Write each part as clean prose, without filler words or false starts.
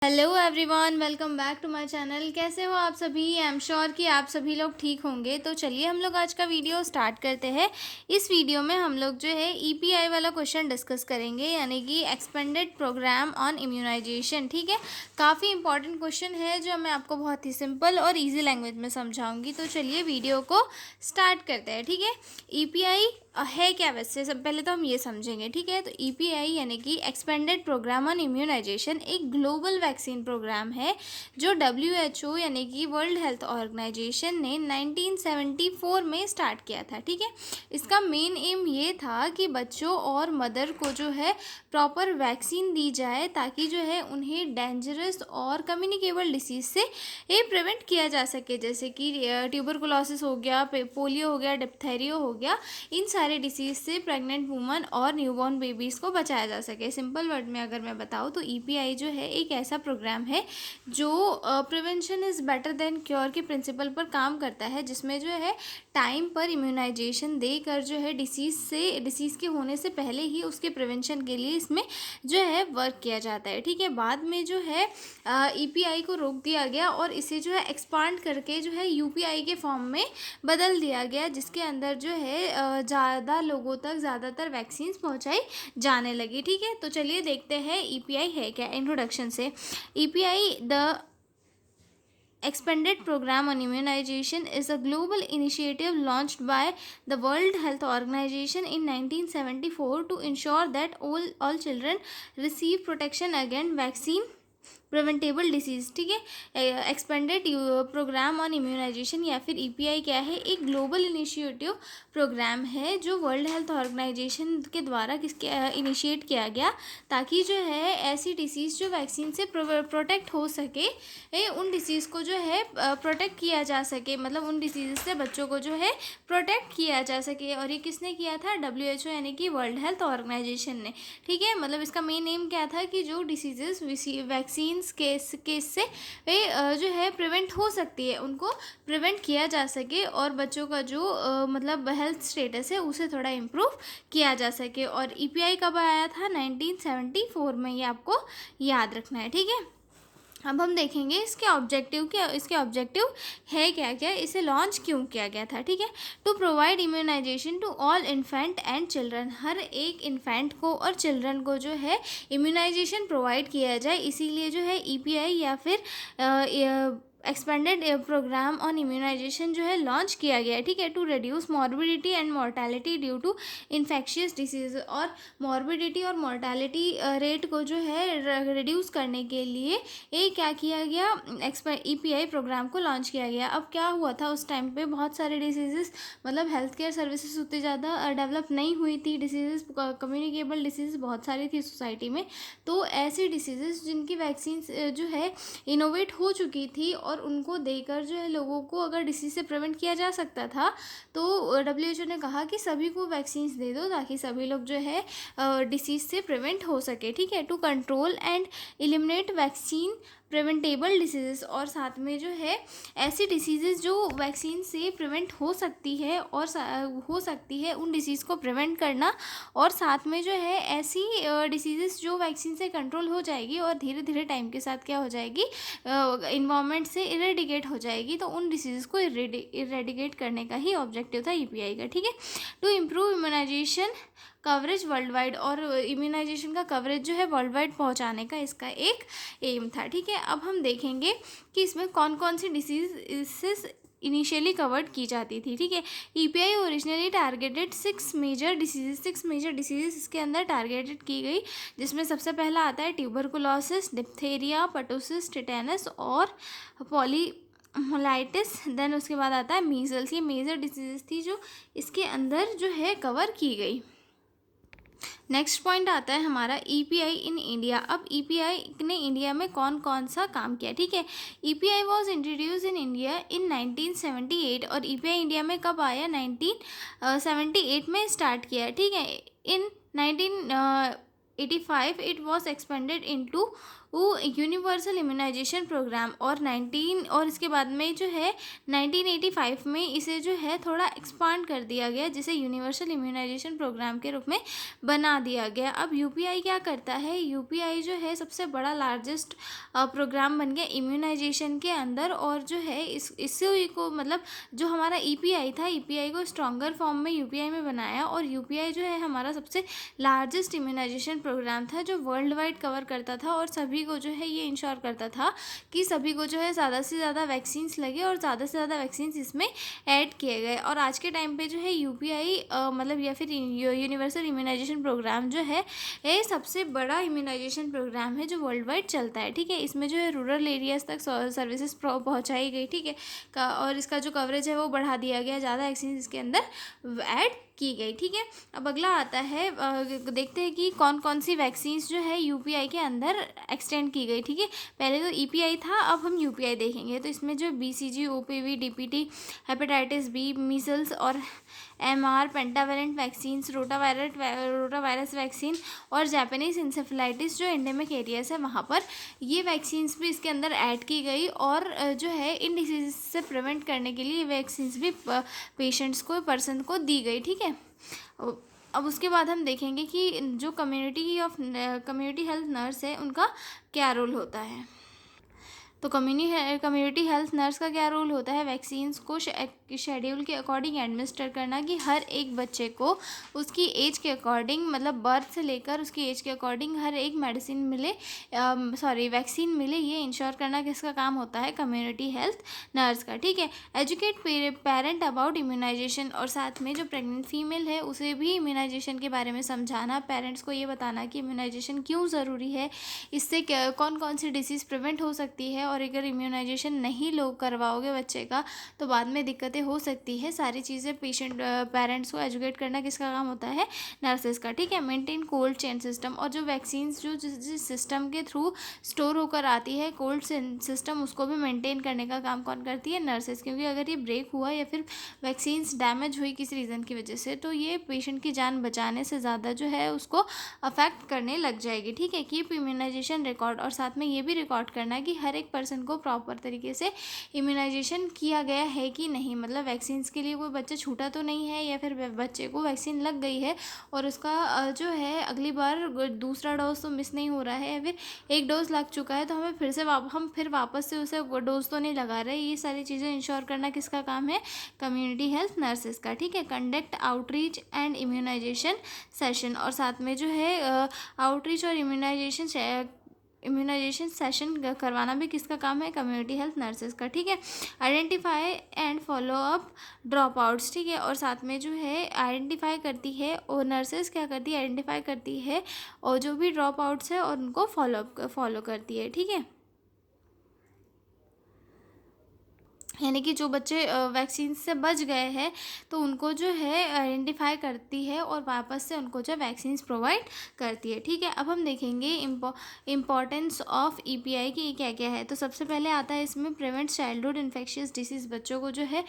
Hello everyone, welcome back to my channel. कैसे हो आप सभी? आई एम श्योर कि आप सभी लोग ठीक होंगे। तो चलिए हम लोग आज का वीडियो स्टार्ट करते हैं। इस वीडियो में हम लोग जो है ईपीआई वाला क्वेश्चन डिस्कस करेंगे, यानी कि एक्सपेंडेड प्रोग्राम ऑन इम्यूनाइजेशन। ठीक है, काफ़ी इंपॉर्टेंट क्वेश्चन है जो मैं आपको बहुत ही सिंपल और ईजी लैंग्वेज में समझाऊंगी। तो चलिए वीडियो को स्टार्ट करते हैं। ठीक है, ईपीआई है क्या? वैसे सब पहले तो हम ये समझेंगे। ठीक है, तो ईपीआई यानी कि एक्सपेंडेड प्रोग्राम ऑन इम्यूनाइजेशन एक ग्लोबल वैक्सीन प्रोग्राम है जो डब्ल्यूएचओ यानी कि वर्ल्ड हेल्थ ऑर्गेनाइजेशन ने 1974 में स्टार्ट किया था। ठीक है, इसका मेन एम ये था कि बच्चों और मदर को जो है प्रॉपर वैक्सीन दी जाए ताकि जो है उन्हें डेंजरस और कम्युनिकेबल डिसीज से प्रिवेंट किया जा सके, जैसे कि ट्यूबरकुलोसिस हो गया, पोलियो हो गया, डिप्थेरिया हो गया। इन सारे डिसीज से प्रेग्नेंट वुमन और न्यूबॉर्न बेबीज़ को बचाया जा सके। सिंपल वर्ड में अगर मैं बताऊँ तो ईपीआई जो है एक ऐसा प्रोग्राम है जो prevention is better than cure के प्रिंसिपल पर काम करता है, जिसमें जो है टाइम पर इम्यूनाइजेशन देकर जो है डिसीज़ के होने से पहले ही उसके प्रिवेंशन के लिए इसमें जो है वर्क किया जाता है। ठीक है, बाद में जो है ईपीआई को रोक दिया गया और इसे जो है एक्सपांड करके जो है यूपीआई के फॉर्म में बदल दिया गया, जिसके अंदर जो है ज़्यादा लोगों तक ज़्यादातर वैक्सीन्स पहुंचाई जाने लगी। ठीक है, तो चलिए देखते हैं ईपीआई है क्या। इंट्रोडक्शन से, EPI the Expanded Program on Immunization is a global initiative launched by the World Health Organization in 1974 to ensure that all children receive protection against vaccine preventable disease. ठीक है, एक्सपेंडेड प्रोग्राम ऑन इम्यूनाइजेशन या फिर EPI क्या है? एक global initiative programme है जो world health organisation के द्वारा इनिशिएट किया गया ताकि जो है ऐसी डिसीज़ जो वैक्सीन से प्रोटेक्ट हो सके, उन डिसीज़ को जो है प्रोटेक्ट किया जा सके, मतलब उन डिसीज़ से बच्चों को जो है प्रोटेक्ट किया जा सके। और ये किसने किया था? डब्ल्यूएचओ यानी कि वर्ल्ड हेल्थ ऑर्गेनाइजेशन ने। ठीक है, मतलब इसका मेन एम क्या था कि जो डिसीजेस वैक्सीन केस से जो है प्रिवेंट हो सकती है, उनको प्रिवेंट किया जा सके और बच्चों का जो मतलब हेल्थ स्टेटस है उसे थोड़ा इम्प्रूव किया जा सके। और ईपीआई कब आया था? 1974 में, ये आपको याद रखना है। ठीक है, अब हम देखेंगे इसके ऑब्जेक्टिव क्या, इसके ऑब्जेक्टिव है क्या क्या, इसे लॉन्च क्यों किया गया था। ठीक है, to provide immunisation to all infant and children, हर एक इन्फेंट को और चिल्ड्रन को जो है इम्यूनाइजेशन प्रोवाइड किया जाए, इसीलिए जो है ईपीआई या फिर एक्सपेंडेड प्रोग्राम ऑन इम्यूनाइजेशन जो है लॉन्च किया गया है। ठीक है, to reduce morbidity and mortality due to infectious disease, और मॉर्बिडिटी और मोर्टेलिटी रेट को जो है रिड्यूस करने के लिए क्या किया गया? ईपीआई प्रोग्राम को लॉन्च किया गया। अब क्या हुआ था उस टाइम पे? बहुत सारे डिसीजेस, मतलब हेल्थ केयर सर्विसेज उतनी ज़्यादा डेवलप नहीं हुई थी, डिसीजेस कम्युनिकेबल डिसीज बहुत सारी थी सोसाइटी में। तो ऐसी डिसीजेस जिनकी वैक्सीन जो है इनोवेट हो चुकी थी और उनको देकर जो है लोगों को अगर डिसीज से प्रिवेंट किया जा सकता था, तो डब्ल्यूएचओ ने कहा कि सभी को वैक्सीन्स दे दो ताकि सभी लोग जो है डिसीज से प्रिवेंट हो सके। ठीक है, to control and eliminate vaccine preventable disease, और साथ में जो है ऐसी डिसीज़ेज जो वैक्सीन से प्रिवेंट हो सकती है और हो सकती है उन डिसीज़ को प्रिवेंट करना, और साथ में जो है ऐसी डिसीज़ेज जो वैक्सीन से कंट्रोल हो जाएगी और धीरे धीरे टाइम के साथ क्या हो जाएगी, इन्वायरमेंट से इरेडिकेट हो जाएगी, तो उन डिसीज़ को इरेडिकेट करने का ही ऑब्जेक्टिव था ईपीआई का। ठीक है, to improve immunisation coverage world wide, और इम्यूनाइजेशन का कवरेज जो है वर्ल्ड वाइड पहुँचाने का इसका एक एम था। ठीक है, अब हम देखेंगे कि इसमें कौन कौन सी डिसीज इससे इनिशियली कवर्ड की जाती थी। ठीक है, EPI originally targeted six major diseases इसके अंदर टारगेटेड की गई, जिसमें सबसे पहला आता है ट्यूबरकुलोसिस, डिप्थेरिया, पर्टुसिस, टिटेनस और पॉलीमोलाइटिस। देन उसके बाद आता है मीजल्स। ये मेजर डिसीजेस थी जो इसके अंदर जो है कवर की गई। नेक्स्ट पॉइंट आता है हमारा ईपीआई इन इंडिया। अब ईपीआई ने इंडिया में कौन कौन सा काम किया? ठीक है, EPI was introduce in India in 1978, और ईपीआई इंडिया में कब आया? 1978 में स्टार्ट किया। ठीक है, इन 1985 इट वॉज एक्सपेंडेड इनटू वो यूनिवर्सल इम्यूनाइजेशन प्रोग्राम, और इसके बाद में जो है 1985 में इसे जो है थोड़ा एक्सपांड कर दिया गया, जिसे यूनिवर्सल इम्यूनाइजेशन प्रोग्राम के रूप में बना दिया गया। अब यूपीआई क्या करता है, यूपीआई जो है सबसे बड़ा लार्जेस्ट प्रोग्राम बन गया इम्यूनाइजेशन के अंदर, और जो है इससे को मतलब जो हमारा ईपीआई था, ईपीआई को स्ट्रॉन्गर फॉर्म में यूपीआई में बनाया, और यूपीआई जो है हमारा सबसे लार्जेस्ट इम्यूनाइजेशन प्रोग्राम था जो वर्ल्ड वाइड कवर करता था, और सभी को जो है ये इंश्योर करता था कि सभी को जो है ज़्यादा से ज़्यादा वैक्सीन्स लगे और ज़्यादा से ज़्यादा वैक्सीन्स इसमें ऐड किए गए। और आज के टाइम पे जो है यूपीआई मतलब या फिर यूनिवर्सल इम्यूनाइजेशन प्रोग्राम जो है ये सबसे बड़ा इम्यूनाइजेशन प्रोग्राम है जो वर्ल्ड वाइड चलता है। ठीक है, इसमें जो है रूरल एरियाज़ तक सर्विसेज पहुँचाई गई। ठीक है, और इसका जो कवरेज है वो बढ़ा दिया गया, ज़्यादा वैक्सीन इसके अंदर ऐड की गई। ठीक है, अब अगला आता है, देखते हैं कि कौन कौन सी वैक्सीन्स जो है यूपीआई के अंदर एक्सटेंड की गई। ठीक है, पहले तो ईपीआई था, अब हम यूपीआई देखेंगे। तो इसमें जो BCG, OPV, DPT, hepatitis B, measles और MR, pentavalent vaccines, rotavirus vaccine और जापानीज इंसेफेलाइटिस जो एंडेमिक एरियाज है वहाँ पर ये वैक्सीन्स भी इसके अंदर ऐड की गई, और जो है इन डिसीज से प्रिवेंट करने के लिए ये वैक्सीन्स भी पेशेंट्स को, पर्सन को दी गई। ठीक है, अब उसके बाद हम देखेंगे कि जो कम्युनिटी हेल्थ नर्स है उनका क्या रोल होता है। तो कम्युनिटी हेल्थ नर्स का क्या रोल होता है, वैक्सीन्स को शेड्यूल के अकॉर्डिंग एडमिनिस्टर करना, कि हर एक बच्चे को उसकी एज के अकॉर्डिंग, मतलब बर्थ से लेकर उसकी एज के अकॉर्डिंग हर एक मेडिसिन मिले, वैक्सीन मिले, ये इंश्योर करना किसका काम होता है, कम्युनिटी हेल्थ नर्स का। ठीक है, एजुकेट पेरेंट अबाउट इम्यूनाइजेशन, और साथ में जो प्रेग्नेंट फीमेल है उसे भी इम्यूनाइजेशन के बारे में समझाना, पेरेंट्स को ये बताना कि इम्यूनाइजेशन क्यों ज़रूरी है, इससे कौन कौन सी डिसीज़ प्रिवेंट हो सकती है, और अगर इम्यूनाइजेशन नहीं लोग करवाओगे बच्चे का तो बाद में दिक्कतें हो सकती है। सारी चीज़ें पेरेंट्स को एजुकेट करना किसका काम होता है, नर्सेज का। ठीक है, मेंटेन कोल्ड चेन सिस्टम, और जो वैक्सीन्स जो जिस सिस्टम के थ्रू स्टोर होकर आती है कोल्ड सिस्टम, उसको भी मेंटेन करने का काम कौन करती है, नर्सेज। क्योंकि अगर ये ब्रेक हुआ या फिर वैक्सीन्स डैमेज हुई किसी रीज़न की वजह से, तो ये पेशेंट की जान बचाने से ज़्यादा जो है उसको अफेक्ट करने लग जाएगी। ठीक है, कीप इम्यूनाइजेशन रिकॉर्ड, और साथ में ये भी रिकॉर्ड करना कि हर एक पर्सन को प्रॉपर तरीके से इम्यूनाइजेशन किया गया है कि नहीं, मतलब वैक्सीन्स के लिए कोई बच्चा छूटा तो नहीं है, या फिर बच्चे को वैक्सीन लग गई है और उसका जो है अगली बार दूसरा डोज तो मिस नहीं हो रहा है, या फिर एक डोज लग चुका है तो हमें फिर वापस से उसे डोज तो नहीं लगा रहे। ये सारी चीज़ें इंश्योर करना किसका काम है, कम्युनिटी हेल्थ नर्सेज का। ठीक है, conduct outreach and immunisation session, और साथ में जो है आउटरीच और इम्यूनाइजेशन सेशन करवाना भी किसका काम है, कम्युनिटी हेल्थ नर्सेज का। ठीक है, identify and follow up drop outs. ठीक है, और साथ में जो है आइडेंटिफाई करती है, और नर्सेज क्या करती है, आइडेंटिफाई करती है और जो भी ड्रॉप आउट्स है और उनको फॉलो करती है। ठीक है, यानी कि जो बच्चे वैक्सीन से बच गए हैं तो उनको जो है आइडेंटिफाई करती है और वापस से उनको जो वैक्सीन प्रोवाइड करती है। ठीक है, अब हम देखेंगे इम्पॉर्टेंस ऑफ ईपीआई की क्या क्या है। तो सबसे पहले आता है इसमें प्रिवेंट चाइल्डहुड इन्फेक्शियस डिसीज़, बच्चों को जो है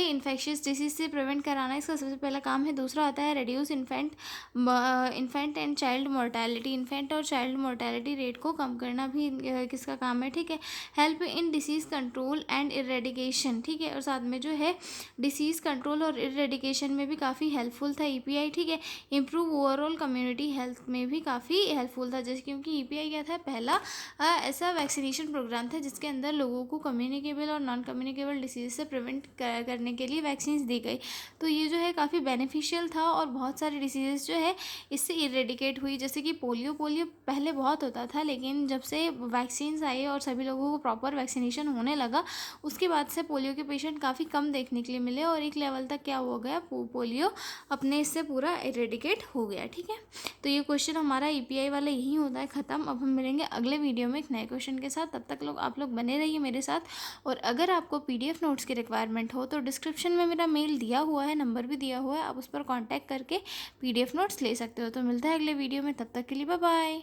इन्फेक्शियस डिसीज़ से प्रिवेंट कराना इसका सबसे पहला काम है। दूसरा आता है reduce infant and child mortality, infant और चाइल्ड मोर्टेलिटी रेट को कम करना भी किसका काम है। ठीक है, help in disease control and eradication. ठीक है, और साथ में जो है डिसीज़ कंट्रोल और इरेडिकेशन में भी काफ़ी हेल्पफुल था ईपीआई। ठीक है, इम्प्रूव ओवरऑल कम्युनिटी हेल्थ में भी काफ़ी हेल्पफुल था, जैसे क्योंकि ईपीआई क्या था, पहला ऐसा वैक्सीनेशन प्रोग्राम था जिसके अंदर लोगों को कम्युनिकेबल और नॉन कम्युनिकेबल डिसीज से प्रिवेंट करने के लिए वैक्सीन दी गई। तो ये जो है काफ़ी बेनिफिशियल था, और बहुत सारी डिसीज़ जो है इससे इरेडिकेट हुई, जैसे कि पोलियो पहले बहुत होता था, लेकिन जब से वैक्सीन्स आई और सभी लोगों को प्रॉपर वैक्सीनेशन होने लगा उसके बाद से पोलियो के पेशेंट काफ़ी कम देखने के लिए मिले, और एक लेवल तक क्या हो गया, पोलियो अपने इससे पूरा इरेडिकेट हो गया। ठीक है, तो ये क्वेश्चन हमारा ईपीआई वाला यही होता है ख़त्म। अब हम मिलेंगे अगले वीडियो में एक नए क्वेश्चन के साथ, तब तक आप लोग बने रहिए मेरे साथ। और अगर आपको पीडीएफ नोट्स की रिक्वायरमेंट हो तो डिस्क्रिप्शन में मेरा मेल दिया हुआ है, नंबर भी दिया हुआ है, आप उस पर कॉन्टैक्ट करके पीडीएफ नोट्स ले सकते हो। तो मिलता है अगले वीडियो में, तब तक के लिए बाय बाय।